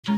Hai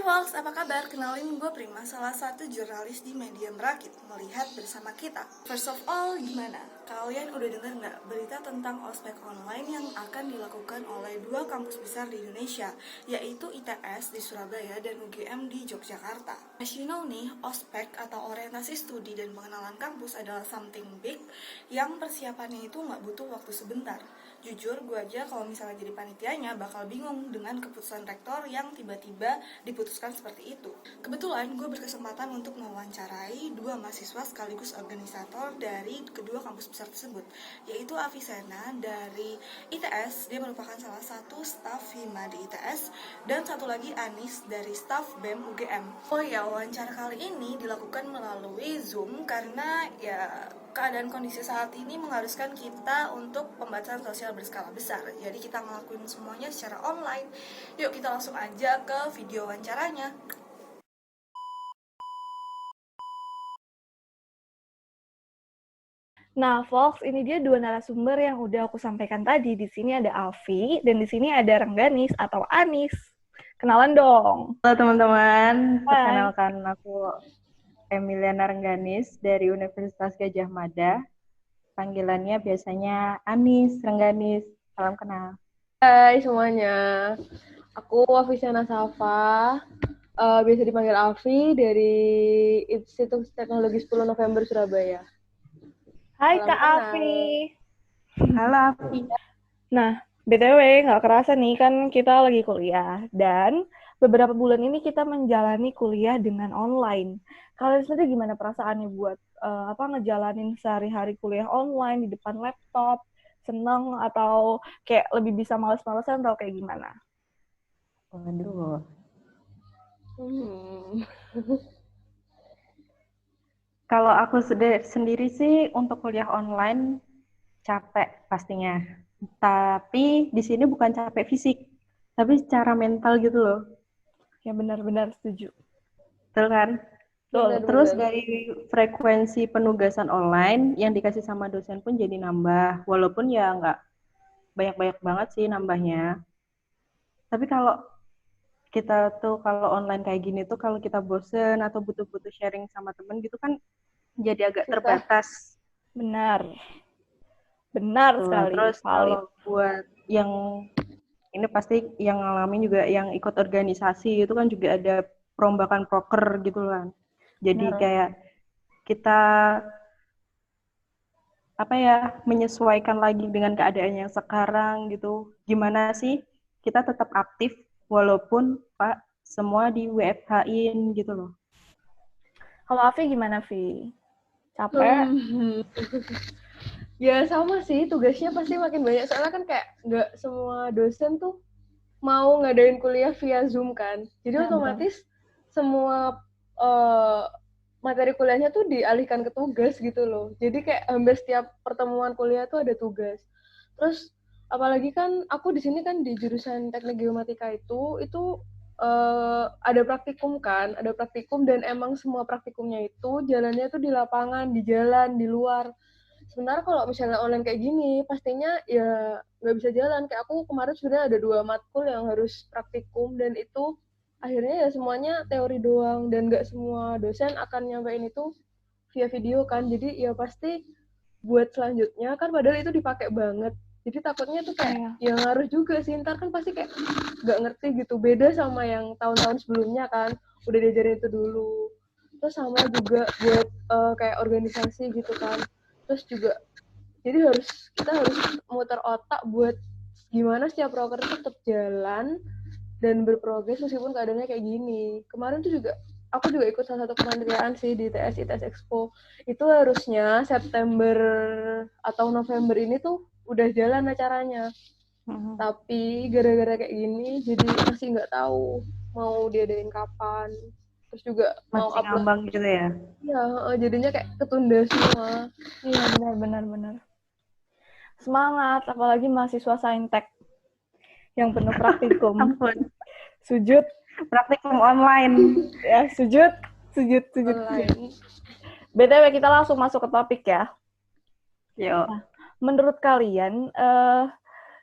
Fox, apa kabar? Kenalin gue Prima, salah satu jurnalis di Media Merakit, melihat bersama kita. First of all, gimana? Kalian udah denger nggak berita tentang ospek online yang akan dilakukan oleh dua kampus besar di Indonesia, yaitu ITS di Surabaya dan UGM di Yogyakarta? As you know nih, ospek atau orientasi studi dan pengenalan kampus adalah something big yang persiapannya itu nggak butuh waktu sebentar. Jujur, gue aja kalau misalnya jadi panitianya bakal bingung dengan keputusan rektor yang tiba-tiba diputuskan seperti itu. Kebetulan gue berkesempatan untuk mewawancarai dua mahasiswa sekaligus organisator dari kedua kampus besar tersebut, yaitu Avicenna dari ITS, dia merupakan salah satu staf Hima di ITS, dan satu lagi Anis dari staf BEM UGM. Oh ya, wawancara kali ini dilakukan melalui Zoom karena ya keadaan kondisi saat ini mengharuskan kita untuk pembatasan sosial berskala besar. Jadi kita ngelakuin semuanya secara online. Yuk kita langsung aja ke video wawancaranya. Nah, Fox, ini dia dua narasumber yang udah aku sampaikan tadi. Di sini ada Alfi dan di sini ada Rengganis atau Anis. Kenalan dong. Halo teman-teman, Hai. perkenalkan aku Emiliana Rengganis dari Universitas Gadjah Mada. Panggilannya biasanya Anis Rengganis. Salam kenal. Hai semuanya, aku Avicenna Safa, biasa dipanggil Avi dari Institut Teknologi 10 November Surabaya. Hai Salam Kak kenal. Afi. Halo Afi. Nah, BTW nggak kerasa nih kan kita lagi kuliah dan beberapa bulan ini kita menjalani kuliah dengan online. Kalian sendiri gimana perasaannya buat ngejalanin sehari-hari kuliah online di depan laptop? Seneng atau kayak lebih bisa males-malesan atau kayak gimana? Waduh. Kalau aku sendiri sih untuk kuliah online capek pastinya. Tapi di sini bukan capek fisik, tapi secara mental gitu loh. Ya benar-benar setuju. Betul kan? Betul. Terus dari frekuensi penugasan online yang dikasih sama dosen pun jadi nambah, walaupun ya nggak banyak-banyak banget sih nambahnya. Tapi kalau kita tuh kalau online kayak gini tuh kalau kita bosen atau butuh-butuh sharing sama temen gitu kan jadi agak terbatas. Benar. Benar Tuh, sekali. terus Valid. kalau buat yang ini pasti yang ngalamin juga yang ikut organisasi itu kan juga ada perombakan proker gitu kan. Jadi Benar. kayak kita menyesuaikan lagi dengan keadaan yang sekarang gitu. Gimana sih kita tetap aktif walaupun semua di WFH-in gitu loh. Kalau Afi gimana, Vi? Capek? Ya sama sih, tugasnya pasti makin banyak. Soalnya kan kayak nggak semua dosen tuh mau ngadain kuliah via Zoom kan. Jadi otomatis semua materi kuliahnya tuh dialihkan ke tugas gitu loh. Jadi kayak hampir setiap pertemuan kuliah tuh ada tugas. Terus apalagi kan aku di sini kan di jurusan Teknik Geomatika itu ada praktikum kan, ada praktikum dan emang semua praktikumnya itu jalannya tuh di lapangan, di jalan, di luar. Sementara kalau misalnya online kayak gini, pastinya ya nggak bisa jalan. Kayak aku kemarin sebenarnya ada 2 matkul yang harus praktikum dan itu akhirnya ya semuanya teori doang dan nggak semua dosen akan nyampein itu via video kan. Jadi ya pasti buat selanjutnya kan padahal itu dipakai banget. Jadi takutnya tuh kayak ya ngaruh juga sih. Ntar kan pasti kayak nggak ngerti gitu. Beda sama yang tahun-tahun sebelumnya kan. Udah diajarin itu dulu. Terus sama juga buat kayak organisasi gitu kan. Terus juga jadi kita harus muter otak buat gimana setiap proker itu tetap jalan dan berprogres meskipun keadaannya kayak gini. Kemarin tuh juga aku juga ikut salah satu kementerian sih di ITS Expo. Itu harusnya September atau November ini tuh udah jalan acaranya. Tapi gara-gara kayak gini jadi masih nggak tahu mau diadain kapan. Terus juga mau Masih ngambang gitu ya. Iya, jadinya kayak ketunda semua. Iya, benar. Semangat, apalagi mahasiswa saintek yang penuh praktikum. Ampun. Sujud. Praktikum online. Ya, sujud. Online. BTW kita langsung masuk ke topik ya. Yuk. Menurut kalian,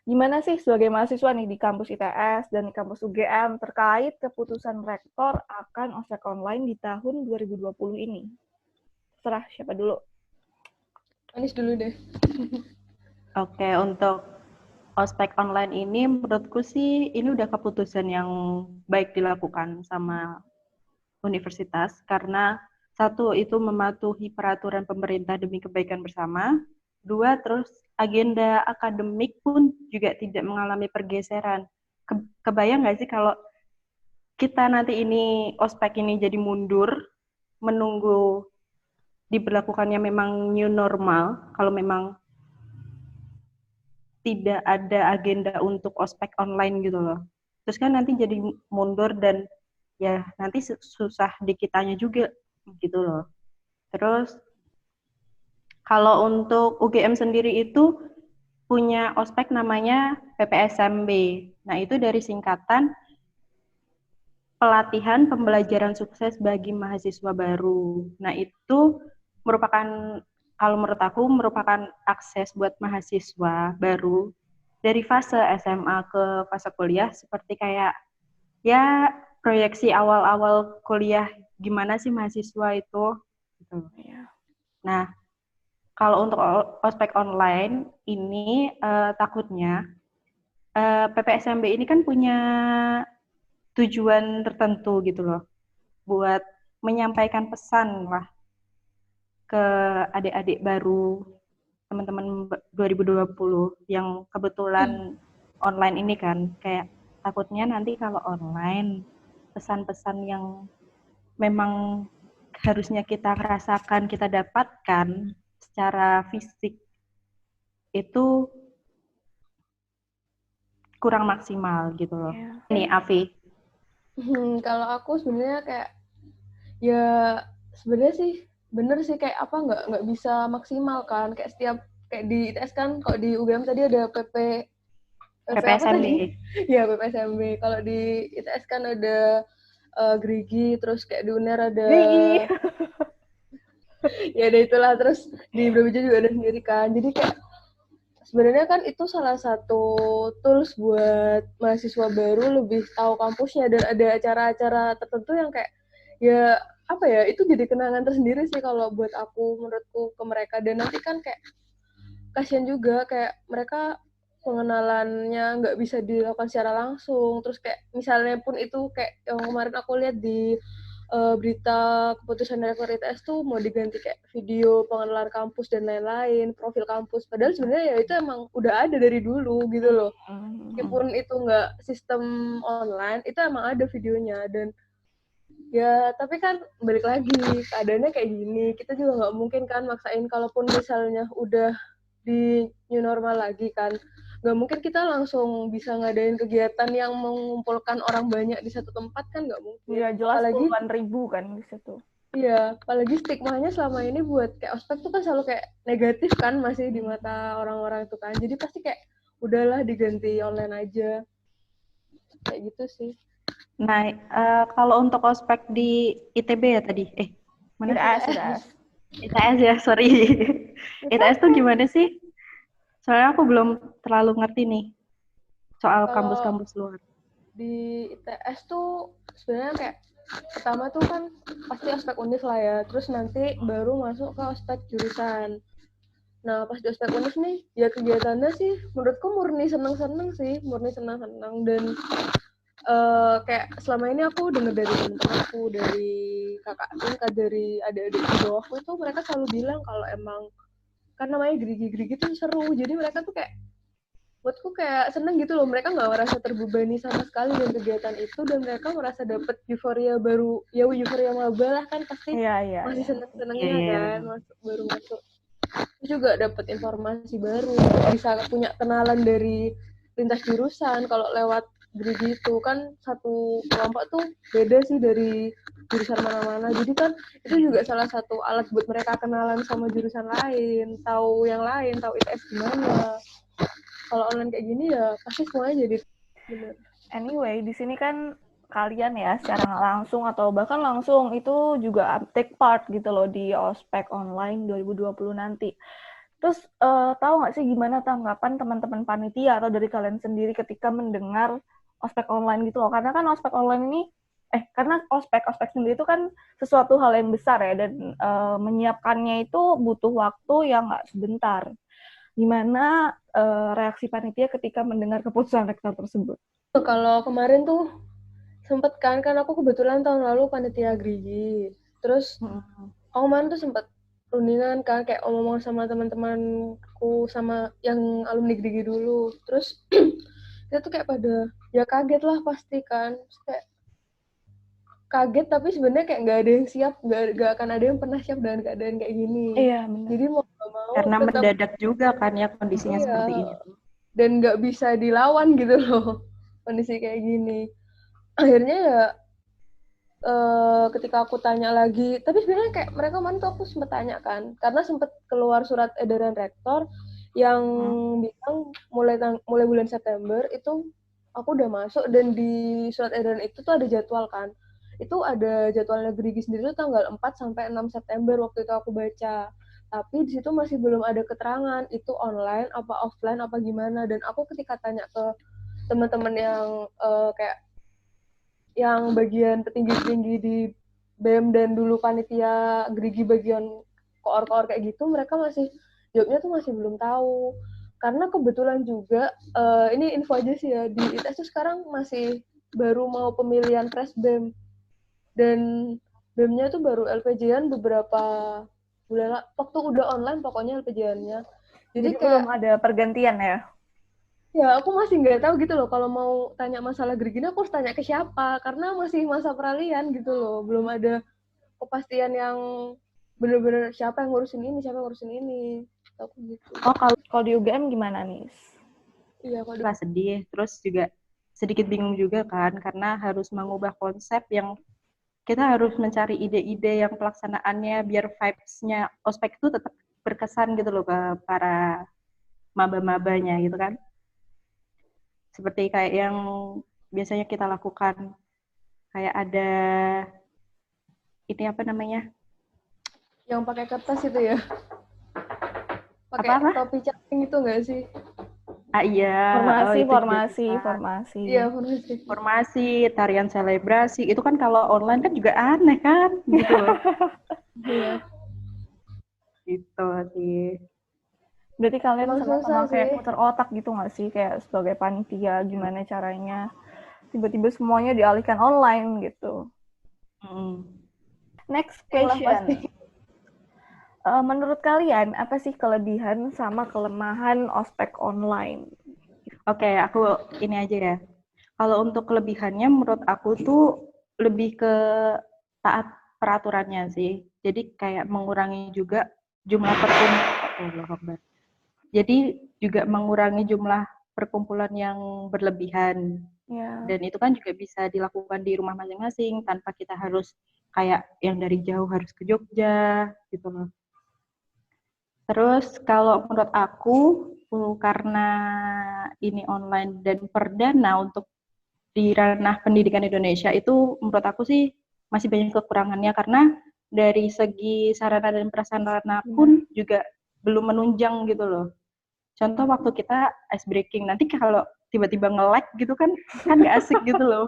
gimana sih sebagai mahasiswa nih di kampus ITS dan di kampus UGM terkait keputusan rektor akan ospek online di tahun 2020 ini? Terserah siapa dulu. Anis dulu deh. Oke, untuk ospek online ini menurutku sih ini udah keputusan yang baik dilakukan sama universitas karena satu itu mematuhi peraturan pemerintah demi kebaikan bersama, dua terus agenda akademik pun juga tidak mengalami pergeseran. Kebayang nggak sih kalau kita nanti ini ospek ini jadi mundur menunggu diberlakukannya memang new normal, kalau memang tidak ada agenda untuk ospek online gitu loh. Terus kan nanti jadi mundur dan ya nanti susah di kitanya juga gitu loh. Terus kalau untuk UGM sendiri itu punya ospek namanya PPSMB. Nah, itu dari singkatan pelatihan pembelajaran sukses bagi mahasiswa baru. Nah, itu merupakan kalau menurut aku merupakan akses buat mahasiswa baru dari fase SMA ke fase kuliah seperti kayak ya proyeksi awal-awal kuliah gimana sih mahasiswa itu gitu. Nah, kalau untuk ospek online ini takutnya PPSMB ini kan punya tujuan tertentu gitu loh buat menyampaikan pesan lah ke adik-adik baru teman-teman 2020 yang kebetulan online ini kan kayak takutnya nanti kalau online pesan-pesan yang memang harusnya kita rasakan, kita dapatkan secara fisik itu kurang maksimal gitu loh. Nih, Afi. Kalau aku sebenarnya kayak ya sebenarnya sih bener sih kayak apa nggak bisa maksimal kan kayak setiap kayak di ITS kan kalau di UGM tadi ada PP apa PPSMB. tadi? Ya PPSMB. Kalau di ITS kan ada Grigi, terus kayak di UNER ada Grigi. ya ada itulah, terus di Brawijaya juga ada sendiri kan. Jadi kayak sebenarnya kan itu salah satu tools buat mahasiswa baru lebih tahu kampusnya dan ada acara-acara tertentu yang kayak ya apa ya itu jadi kenangan tersendiri sih kalau buat aku menurutku ke mereka. Dan nanti kan kayak kasihan juga kayak mereka pengenalannya nggak bisa dilakukan secara langsung, terus kayak misalnya pun itu kayak yang kemarin aku lihat di berita keputusan rektor ITS tuh mau diganti kayak video pengenalan kampus dan lain-lain, profil kampus, padahal sebenarnya ya itu emang udah ada dari dulu gitu loh. Meskipun itu nggak sistem online, itu emang ada videonya. Dan ya tapi kan balik lagi keadaannya kayak gini, kita juga nggak mungkin kan maksain. Kalaupun misalnya udah di new normal lagi kan nggak mungkin kita langsung bisa ngadain kegiatan yang mengumpulkan orang banyak di satu tempat kan nggak mungkin. Ya jelas Apalagi puluhan ribu kan di situ. iya, apalagi stigmanya selama ini buat kayak ospek tuh kan selalu kayak negatif kan masih di mata orang-orang itu kan. Jadi pasti kayak udahlah diganti online aja. Kayak gitu sih. Nah, kalau untuk ospek di ITB ya tadi, mana? ITS. ITS ya, sorry. ITS tuh gimana sih? Soalnya aku belum terlalu ngerti nih soal Kalau kampus-kampus luar. di ITS tuh sebenarnya kayak pertama tuh kan pasti ospek univ lah ya, terus nanti baru masuk ke ospek jurusan. Nah pas di ospek univ nih ya kegiatannya sih menurutku murni seneng-seneng sih, murni seneng-seneng. Dan kayak selama ini aku dengar dari temen aku, dari kakak tingkat, dari adik-adik di bawahku itu mereka selalu bilang kalau emang kan namanya gerigi-gerigi tuh seru, jadi mereka tuh kayak buatku kayak seneng gitu loh, mereka nggak merasa terbebani sama sekali dengan kegiatan itu dan mereka merasa dapet euforia baru, ya euforia maba lah kan pasti masih seneng-senengnya kan baru masuk. Terus juga dapet informasi baru, bisa punya kenalan dari lintas jurusan. Kalau lewat Grigi itu kan satu kelompok tuh beda sih dari jurusan mana-mana, jadi kan itu juga salah satu alat buat mereka kenalan sama jurusan lain, tahu yang lain, tahu ITS gimana. Kalau online kayak gini ya pasti semuanya jadi bener. Anyway, di sini kan kalian ya secara nggak langsung atau bahkan langsung itu juga take part gitu loh di ospek online 2020 nanti. Terus tahu nggak sih gimana tanggapan teman-teman panitia atau dari kalian sendiri ketika mendengar ospek online gitu loh? Karena kan ospek online ini karena ospek sendiri itu kan sesuatu hal yang besar ya dan menyiapkannya itu butuh waktu yang nggak sebentar. Gimana reaksi panitia ketika mendengar keputusan rektor tersebut? Kalau kemarin tuh sempet kan aku kebetulan tahun lalu panitia Grigi. Terus aku kemarin tuh sempet rundingan kan kayak ngomong sama teman-temanku sama yang alumni Grigi dulu. Terus kita tuh kayak pada ya kaget lah pasti kan. Terus kayak kaget tapi sebenarnya kayak nggak ada yang siap, nggak akan ada yang pernah siap dengan keadaan kayak gini. Iya, benar. Jadi mau nggak mau Karena tetap mendadak juga kan ya kondisinya iya, seperti ini tuh. dan nggak bisa dilawan gitu loh kondisi kayak gini. Akhirnya ya ketika aku tanya lagi, tapi sebenarnya kayak mereka kemarin tuh aku sempet tanya kan, karena sempet keluar surat edaran rektor yang bilang mulai bulan September itu aku udah masuk dan di surat edaran itu tuh ada jadwal kan. Itu ada jadwalnya Grigi sendiri tuh tanggal 4 sampai 6 September waktu itu aku baca. Tapi di situ masih belum ada keterangan itu online apa offline apa gimana, dan aku ketika tanya ke teman-teman yang kayak yang bagian petinggi-petinggi di BEM dan dulu panitia Grigi bagian koor-koor kayak gitu, mereka masih jawabnya tuh masih belum tahu. Karena kebetulan juga ini info aja sih ya, di ITS tuh sekarang masih baru mau pemilihan pres BEM, dan BEM-nya tuh baru LPJ-an beberapa bulan waktu udah online pokoknya LPJ-annya. Jadi Jadi kayak belum ada pergantian ya? ya aku masih nggak tahu gitu loh, kalau mau tanya masalah Grigina aku harus tanya ke siapa, karena masih masa peralihan gitu loh, belum ada kepastian yang bener-bener siapa yang ngurusin ini, siapa yang ngurusin ini. Aku gitu. Oh, Kalau di UGM gimana nih? Iya, kalau nggak sedih, terus juga sedikit bingung juga kan, karena harus mengubah konsep yang kita harus mencari ide-ide yang pelaksanaannya biar vibes-nya ospek itu tetap berkesan gitu loh ke para maba-mabanya gitu kan. Seperti kayak yang biasanya kita lakukan, kayak ada ini apa namanya? yang pakai kertas itu ya, pakai Apa-apa? topi caping itu nggak sih? Ah iya, oh itu juga bisa. Formasi. Iya, formasi. Formasi, tarian selebrasi, itu kan kalau online kan juga aneh kan, gitu loh. Iya, Gitu sih. Berarti kalian emang sama-sama susah kayak sih. putar otak gitu nggak sih? Kayak sebagai panitia, gimana caranya tiba-tiba semuanya dialihkan online gitu. Next Itulah pasti. question. Menurut kalian, apa sih kelebihan sama kelemahan ospek online? Oke, aku ini aja ya. Kalau untuk kelebihannya menurut aku tuh lebih ke taat peraturannya sih. Jadi kayak mengurangi juga jumlah perkumpulan. Jadi juga mengurangi jumlah perkumpulan yang berlebihan. Ya. Dan itu kan juga bisa dilakukan di rumah masing-masing tanpa kita harus kayak yang dari jauh harus ke Jogja gitu loh. Terus kalau menurut aku karena ini online dan perdana untuk di ranah pendidikan Indonesia itu menurut aku sih masih banyak kekurangannya, karena dari segi sarana dan prasarana pun juga belum menunjang gitu loh. Contoh waktu kita ice breaking, nanti kalau tiba-tiba nge-lag gitu kan nggak asik gitu loh.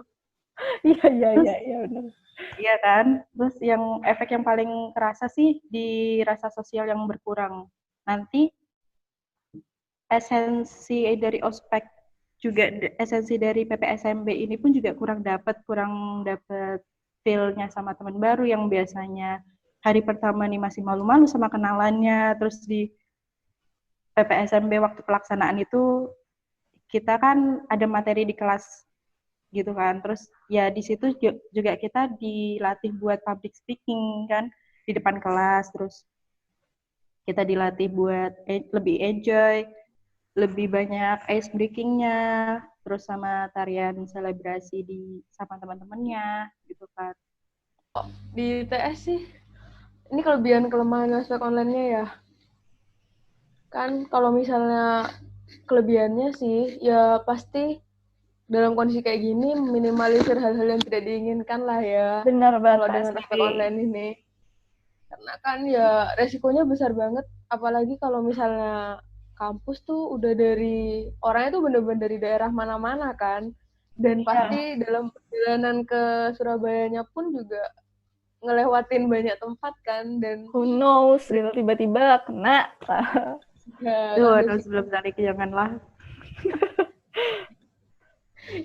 Iya benar. Iya kan? Terus yang efek yang paling kerasa sih di rasa sosial yang berkurang. Nanti esensi dari ospek juga esensi dari PPSMB ini pun juga kurang dapat feel-nya sama teman baru yang biasanya hari pertama nih masih malu-malu sama kenalannya, terus di PPSMB waktu pelaksanaan itu kita kan ada materi di kelas gitu kan, terus ya di situ juga kita dilatih buat public speaking kan di depan kelas, terus kita dilatih buat lebih enjoy, lebih banyak ice breaking-nya, terus sama tarian selebrasi sama teman-temannya gitu kan. Di ITS sih, ini kelebihan kelemahan aspek online-nya ya. Kan kalau misalnya kelebihannya sih, ya pasti dalam kondisi kayak gini minimalisir hal-hal yang tidak diinginkan lah ya. Benar Kalau banget, dengan aspek PSBB. online ini. Karena kan ya resikonya besar banget, apalagi kalau misalnya kampus tuh udah dari orangnya tuh bener-bener dari daerah mana-mana kan. Dan Iya. pasti dalam perjalanan ke Surabayanya pun juga ngelewatin banyak tempat kan dan Who knows, gitu tiba-tiba kena. ya Tuh, kan aduh, resiko sebelum tarik janganlah.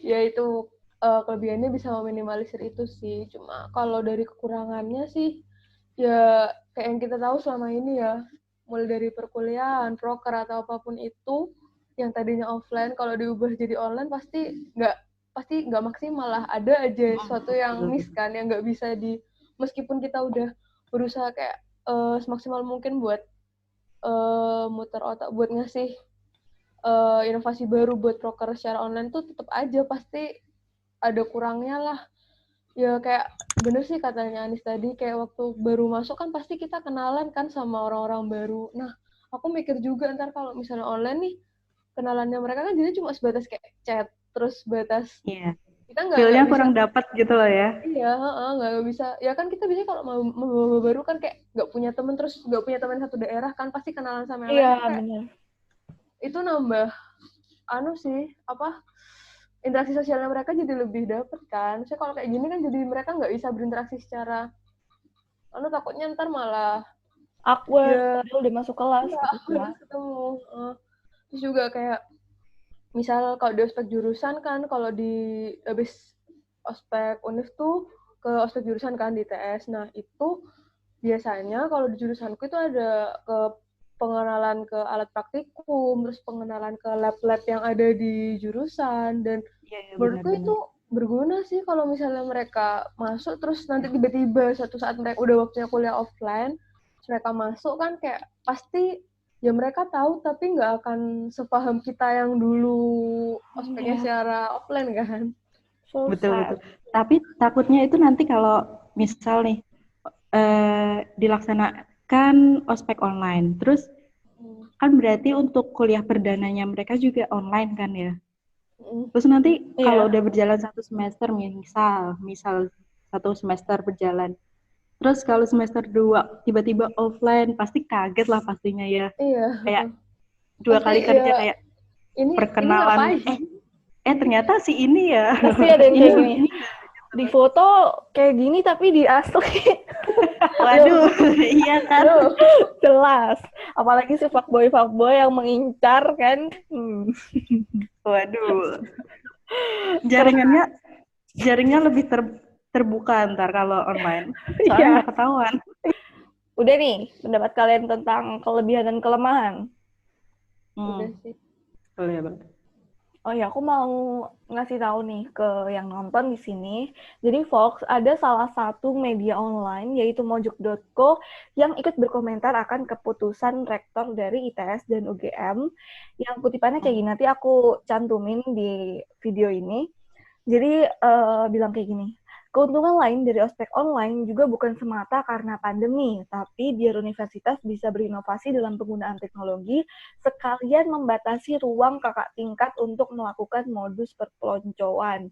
ya itu kelebihannya bisa meminimalisir itu sih. Cuma kalau dari kekurangannya sih ya kayak yang kita tahu selama ini ya, mulai dari perkuliahan, proker atau apapun itu yang tadinya offline kalau diubah jadi online pasti nggak maksimal lah. Ada aja sesuatu yang miss kan yang nggak bisa meskipun kita udah berusaha kayak semaksimal mungkin buat muter otak buat ngasih inovasi baru buat proker secara online tuh tetap aja pasti ada kurangnya lah. Ya kayak bener sih katanya Anis tadi, kayak waktu baru masuk kan pasti kita kenalan kan sama orang-orang baru. Nah, aku mikir juga ntar kalau misalnya online nih, kenalannya mereka kan jadi cuma sebatas kayak chat, terus sebatas Iya. kita Feel-nya nggak bisa. kurang dapat gitu loh ya. Iya, nggak bisa. Ya kan kita biasanya kalau mau baru kan kayak nggak punya temen, terus nggak punya teman satu daerah kan pasti kenalan sama yang lain Iya, tuh kayak benar. itu nambah interaksi sosialnya mereka jadi lebih dapet kan. Saya kalau kayak gini kan jadi mereka nggak bisa berinteraksi secara takutnya ntar malah Awkward, ya padahal udah masuk kelas iya gitu harus kan. ketemu. Terus juga kayak misal kalau di ospek jurusan kan kalau di habis ospek univ tuh ke ospek jurusan kan di TS. Nah itu biasanya kalau di jurusanku itu ada ke pengenalan ke alat praktikum, terus pengenalan ke lab-lab yang ada di jurusan dan Iya, iya, menurutku benar-benar. itu berguna sih kalau misalnya mereka masuk terus nanti tiba-tiba suatu saat mereka udah waktunya kuliah offline, terus mereka masuk kan kayak pasti ya mereka tahu tapi nggak akan sepaham kita yang dulu ospeknya Iya, secara offline kan. so Betul, sad. betul. Tapi takutnya itu nanti kalau misal nih dilaksanakan ospek online, terus kan berarti untuk kuliah perdananya mereka juga online kan ya. Terus nanti kalau Iya, udah berjalan satu semester, misal satu semester berjalan, terus kalau semester 2 tiba-tiba offline, pasti kaget lah pastinya ya. Iya, Kayak dua pasti kali kerja ya kayak ini perkenalan, ngapain. ternyata si ini ya. pasti ada yang Ini kayak si gini. ini. Di foto kayak gini tapi di asli Waduh, iya kan? Loh, jelas. Apalagi si fuckboy yang mengincar kan. Waduh, Keren. jaringnya lebih terbuka ntar kalau online. Soalnya Iya. nggak ketahuan. Udah nih, pendapat kalian tentang kelebihan dan kelemahan. udah sih. Boleh banget. Oh ya, aku mau ngasih tahu nih ke yang nonton di sini. Jadi Fox ada salah satu media online yaitu mojok.co yang ikut berkomentar akan keputusan rektor dari ITS dan UGM. Yang kutipannya kayak gini, nanti aku cantumin di video ini. Jadi bilang kayak gini. Keuntungan lain dari ospek online juga bukan semata karena pandemi, tapi biar universitas bisa berinovasi dalam penggunaan teknologi, sekalian membatasi ruang kakak tingkat untuk melakukan modus perpeloncoan.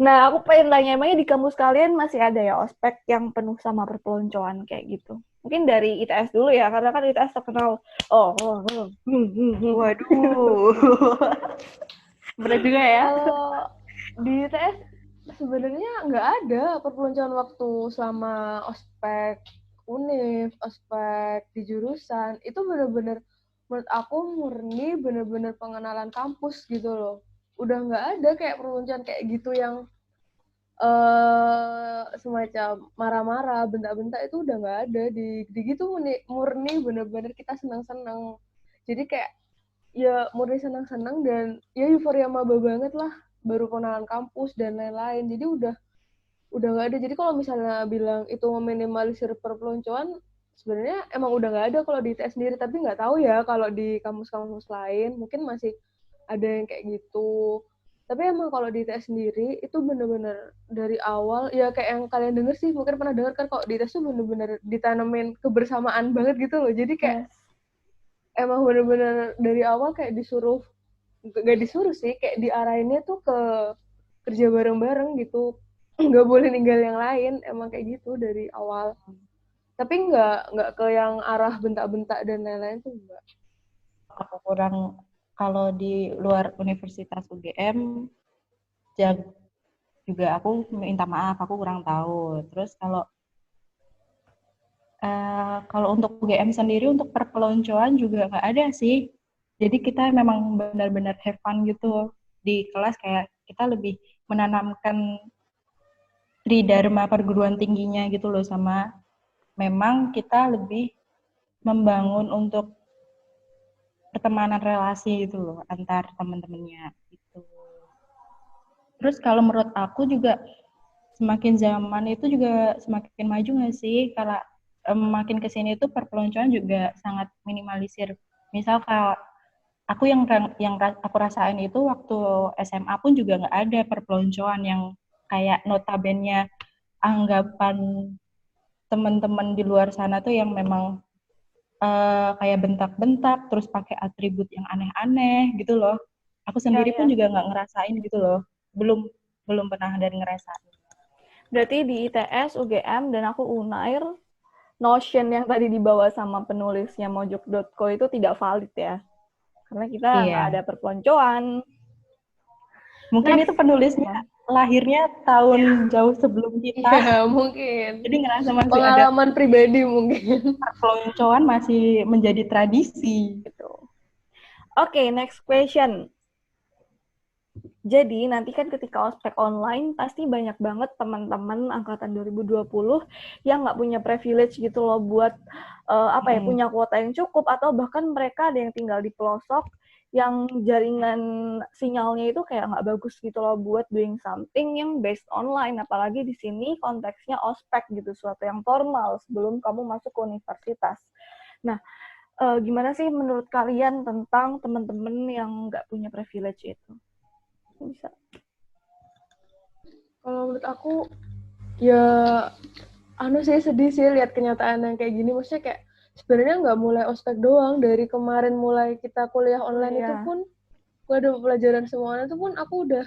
Nah, aku pengen tanya, emangnya di kampus kalian masih ada ya ospek yang penuh sama perpeloncoan kayak gitu? Mungkin dari ITS dulu ya, karena kan ITS terkenal. Waduh. Berat juga ya. Kalau di ITS sebenarnya nggak ada perpeloncoan waktu selama ospek univ, ospek di jurusan. Itu benar-benar menurut aku murni benar-benar pengenalan kampus gitu loh. Udah nggak ada kayak perpeloncoan kayak gitu yang semacam marah-marah, bentak-bentak itu udah nggak ada di gitu murni bener-bener kita senang-senang. Jadi kayak ya murni senang-senang dan ya euforia maba banget lah baru pengenalan kampus dan lain-lain. Jadi udah nggak ada. Jadi kalau misalnya bilang itu meminimalisir perpeloncoan sebenarnya emang udah nggak ada kalau di ITS sendiri, tapi nggak tahu ya kalau di kampus-kampus lain mungkin masih ada yang kayak gitu. Tapi emang kalau di ITS sendiri itu bener-bener dari awal ya kayak yang kalian denger sih, mungkin pernah denger kan kalau di ITS tuh bener-bener ditanemin kebersamaan banget gitu loh. Jadi kayak Yes. emang bener-bener dari awal kayak disuruh nggak disuruh sih, kayak diarahinnya tuh ke kerja bareng-bareng gitu, nggak boleh ninggal yang lain, emang kayak gitu dari awal. Tapi nggak ke yang arah bentak-bentak dan lain-lain tuh enggak. Aku kurang, kalau di luar Universitas UGM juga aku minta maaf, aku kurang tahu. Terus kalau untuk UGM sendiri untuk perpeloncoan juga nggak ada sih. Jadi kita memang benar-benar have fun gitu di kelas, kayak kita lebih menanamkan tridharma perguruan tingginya gitu loh, sama memang kita lebih membangun untuk pertemanan relasi gitu loh antar teman-temannya gitu. Terus kalau menurut aku juga semakin zaman itu juga semakin maju nggak sih? Kalau makin kesini itu perpeloncoan juga sangat minimalisir. Misal kalau aku aku rasain itu waktu SMA pun juga nggak ada perpeloncoan yang kayak notabene anggapan teman-teman di luar sana tuh yang memang kayak bentak-bentak terus pakai atribut yang aneh-aneh gitu loh. Aku Ya, sendiri pun ya. juga nggak ngerasain gitu loh. Belum belum pernah dan ngerasain. Berarti di ITS, UGM, dan aku Unair, notion yang tadi dibawa sama penulisnya mojok.co itu tidak valid ya. Karena kita nggak ada Iya. perpeloncoan. Mungkin itu Next. penulisnya lahirnya tahun jauh sebelum kita. Iya, mungkin. Jadi ngerasa masih ada Pengalaman pribadi mungkin. perpeloncoan masih menjadi tradisi. Gitu. Oke, next question. Jadi nanti kan ketika ospek online pasti banyak banget teman-teman angkatan 2020 yang nggak punya privilege gitu loh buat punya kuota yang cukup, atau bahkan mereka ada yang tinggal di pelosok yang jaringan sinyalnya itu kayak nggak bagus gitu loh buat doing something yang based online, apalagi di sini konteksnya ospek gitu, suatu yang formal sebelum kamu masuk ke universitas. Nah, gimana sih menurut kalian tentang teman-teman yang nggak punya privilege itu? Bisa. Kalau menurut aku ya sih sedih sih lihat kenyataan yang kayak gini. Maksudnya kayak sebenarnya nggak mulai ospek doang, dari kemarin mulai kita kuliah online itu pun gue ada pelajaran semuanya itu pun aku udah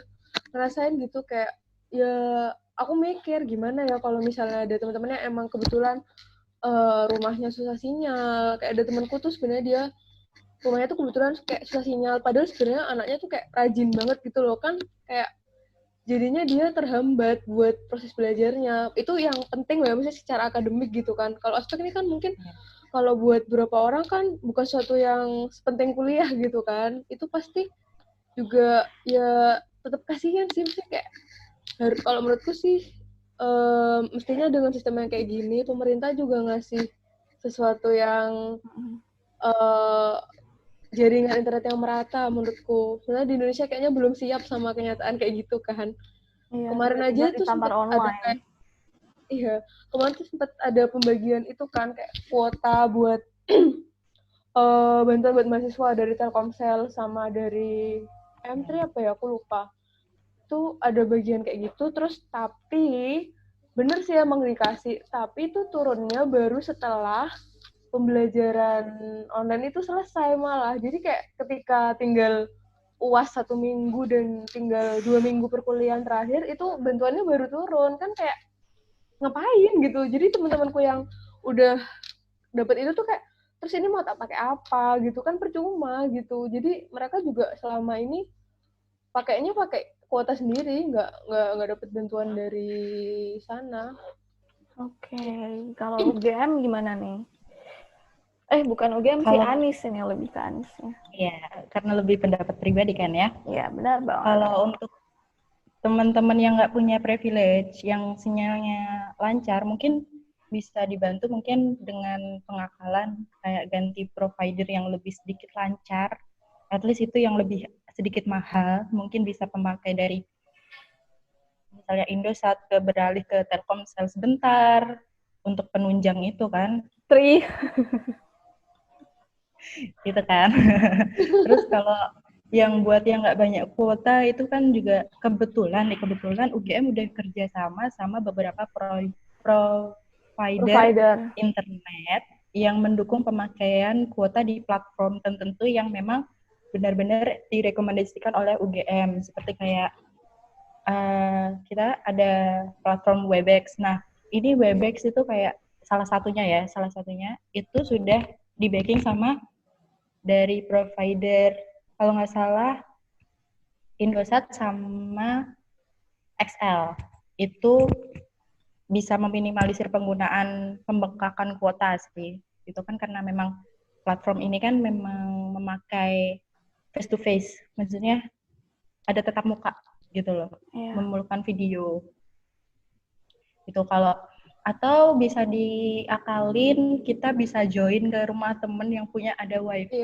ngerasain gitu, kayak ya aku mikir gimana ya kalau misalnya ada teman-teman yang emang kebetulan rumahnya susah sinyal. Kayak ada temanku tuh sebenarnya dia rumahnya tuh kebetulan kayak susah sinyal, padahal sebenarnya anaknya tuh kayak rajin banget gitu loh kan, kayak jadinya dia terhambat buat proses belajarnya. Itu yang penting ya, misalnya secara akademik gitu kan. Kalau aspek ini kan mungkin kalau buat beberapa orang kan bukan sesuatu yang sepenting kuliah gitu kan. Itu pasti juga ya tetap kasihan sih, mesti kayak kalau menurutku sih mestinya dengan sistem yang kayak gini pemerintah juga ngasih sesuatu yang jaringan internet yang merata menurutku. Soalnya di Indonesia kayaknya belum siap sama kenyataan kayak gitu kan. Iya, Kemarin aja tuh ditampar sempat ada online. kayak kemarin tuh sempat ada pembagian itu kan, kayak kuota buat bantuan buat mahasiswa dari Telkomsel sama dari M3 apa ya, aku lupa. Itu ada bagian kayak gitu, terus tapi bener sih emang dikasih, tapi itu turunnya baru setelah pembelajaran online itu selesai malah. Jadi kayak ketika tinggal UAS 1 minggu dan tinggal 2 minggu perkuliahan terakhir, itu bantuannya baru turun. Kan kayak ngapain gitu. Jadi teman-temanku yang udah dapat itu tuh kayak, terus ini mau tak pakai apa gitu kan, percuma gitu. Jadi mereka juga selama ini pakainya pakai kuota sendiri, nggak dapat bantuan dari sana. Oke, kalau UGM gimana nih? Bukan UGM sih, Kalau Anis ini lebih ke Anis ya. ya, karena lebih pendapat pribadi kan ya. Iya, benar banget. Kalau untuk teman-teman yang nggak punya privilege, yang sinyalnya lancar, mungkin bisa dibantu mungkin dengan pengakalan, kayak ganti provider yang lebih sedikit lancar. At least itu yang lebih sedikit mahal, mungkin bisa pemakai dari misalnya Indosat beralih ke Telkomsel sebentar untuk penunjang itu kan. Gitu kan. Terus kalau yang buat yang nggak banyak kuota itu kan juga kebetulan UGM udah kerja sama beberapa provider internet yang mendukung pemakaian kuota di platform tertentu yang memang benar-benar direkomendasikan oleh UGM, seperti kayak kita ada platform Webex. Nah, ini Webex itu kayak salah satunya itu sudah di backing sama dari provider, kalau nggak salah Indosat sama XL. Itu bisa meminimalisir penggunaan pembengkakan kuota sih. Itu kan karena memang platform ini kan memang memakai face to face, maksudnya ada tatap muka gitu loh, memerlukan video. Itu kalau atau bisa diakalin kita bisa join ke rumah temen yang punya ada wifi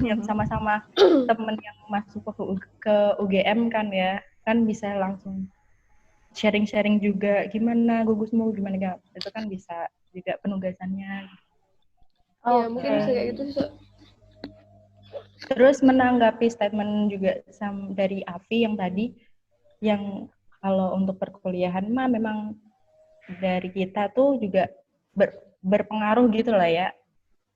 yang sama-sama temen yang masuk ke UGM kan ya, kan bisa langsung sharing-sharing juga gimana gugusmu gimana gak, itu kan bisa juga penugasannya. Mungkin bisa kayak gitu sih. Terus menanggapi statement juga dari Afi yang tadi, yang kalau untuk perkuliahan mah memang dari kita tuh juga berpengaruh gitu lah ya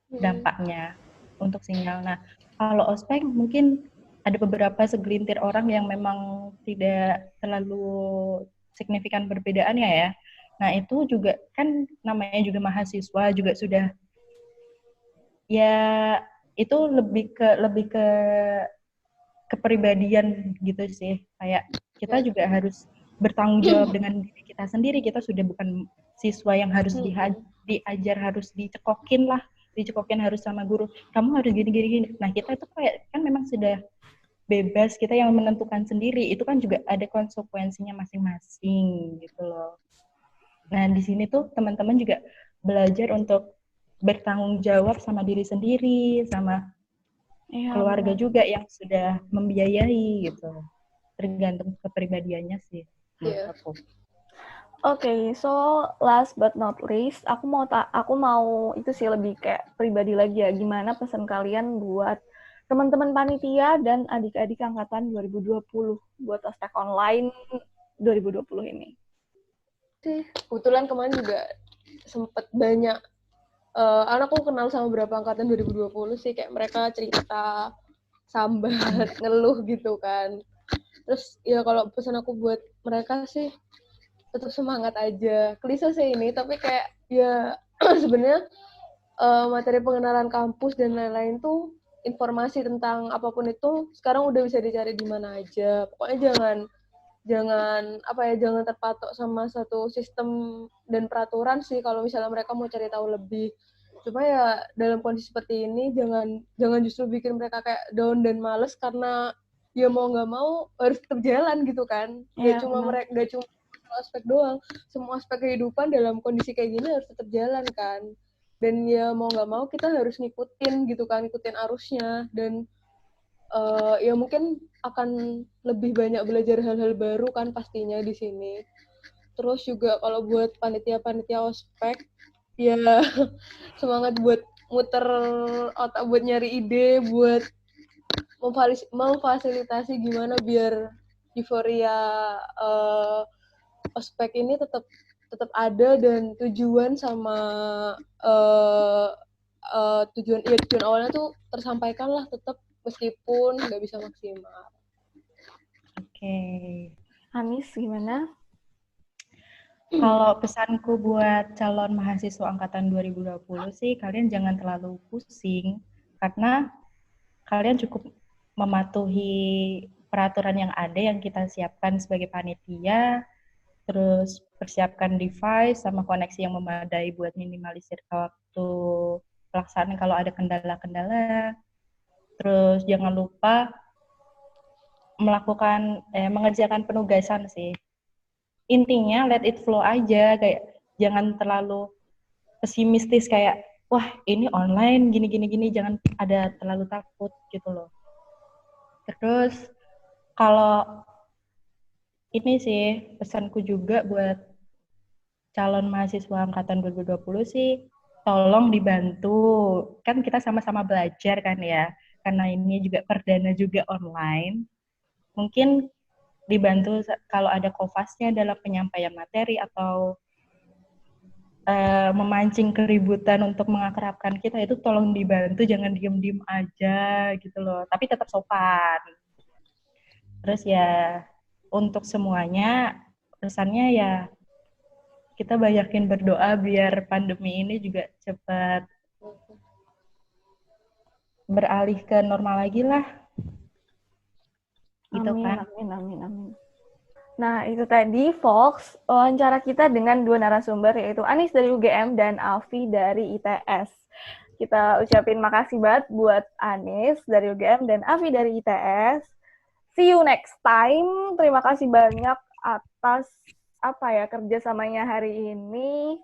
dampaknya untuk sinyal. Nah, kalau ospek mungkin ada beberapa segelintir orang yang memang tidak terlalu signifikan perbedaannya ya. Nah, itu juga kan namanya juga mahasiswa juga sudah ya itu lebih ke kepribadian gitu sih. Kayak kita juga harus bertanggung jawab dengan diri kita sendiri. Kita sudah bukan siswa yang harus diajar, harus dicekokin harus sama guru. Kamu harus gini. Nah, kita itu kayak kan memang sudah bebas, kita yang menentukan sendiri. Itu kan juga ada konsekuensinya masing-masing gitu loh. Nah, di sini tuh teman-teman juga belajar untuk bertanggung jawab sama diri sendiri, sama keluarga juga yang sudah membiayai gitu. Tergantung kepribadiannya sih menurut aku. Oke, so last but not least, aku mau itu sih lebih kayak pribadi lagi ya. Gimana pesan kalian buat teman-teman panitia dan adik-adik angkatan 2020 buat ospek online 2020 ini? Kebetulan kemarin juga sempet banyak anakku kenal sama beberapa angkatan 2020 sih, kayak mereka cerita sambat, ngeluh gitu kan. Terus ya kalau pesan aku buat mereka sih tetap semangat aja. Klise sih ini, tapi kayak ya sebenarnya materi pengenalan kampus dan lain-lain tuh, informasi tentang apapun itu sekarang udah bisa dicari di mana aja. Pokoknya jangan terpatok sama satu sistem dan peraturan sih kalau misalnya mereka mau cari tahu lebih. Cuma ya dalam kondisi seperti ini jangan justru bikin mereka kayak down dan males karena ya mau nggak mau harus tetap jalan gitu kan. Gak cuma aspek doang, semua aspek kehidupan dalam kondisi kayak gini harus tetap jalan kan. Dan ya mau nggak mau kita harus ngikutin gitu kan, ngikutin arusnya. Dan ya mungkin akan lebih banyak belajar hal-hal baru kan pastinya di sini. Terus juga kalau buat panitia-panitia ospek, ya semangat buat muter otak buat nyari ide, buat memfasilitasi gimana biar euforia ospek ini tetap ada dan tujuan sama tujuan awalnya tuh tersampaikan lah tetap meskipun nggak bisa maksimal. Oke. Anis gimana? Kalau pesanku buat calon mahasiswa angkatan 2020 sih, kalian jangan terlalu pusing karena kalian cukup mematuhi peraturan yang ada yang kita siapkan sebagai panitia, terus persiapkan device sama koneksi yang memadai buat minimalisir waktu pelaksanaan kalau ada kendala-kendala. Terus jangan lupa mengerjakan penugasan sih. Intinya let it flow aja, kayak jangan terlalu pesimistis kayak wah ini online gini, jangan ada terlalu takut gitu loh. Terus kalau ini sih pesanku juga buat calon mahasiswa angkatan 2020 sih, tolong dibantu. Kan kita sama-sama belajar kan ya, karena ini juga perdana juga online. Mungkin dibantu kalau ada kofasnya dalam penyampaian materi atau memancing keributan untuk mengakrabkan kita itu tolong dibantu, jangan diem-diem aja gitu loh. Tapi tetap sopan. Terus ya untuk semuanya pesannya ya kita banyakin berdoa biar pandemi ini juga cepat beralih ke normal lagi lah. Gitu Amin, kan. amin, amin, amin. Nah, itu tadi Fox, wawancara kita dengan dua narasumber, yaitu Anis dari UGM dan Alfi dari ITS. Kita ucapin makasih banget buat Anis dari UGM dan Alfi dari ITS. See you next time. Terima kasih banyak atas kerjasamanya hari ini.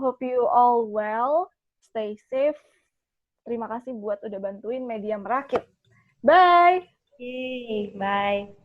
Hope you all well, stay safe. Terima kasih buat udah bantuin Media Merakit. Bye! Bye.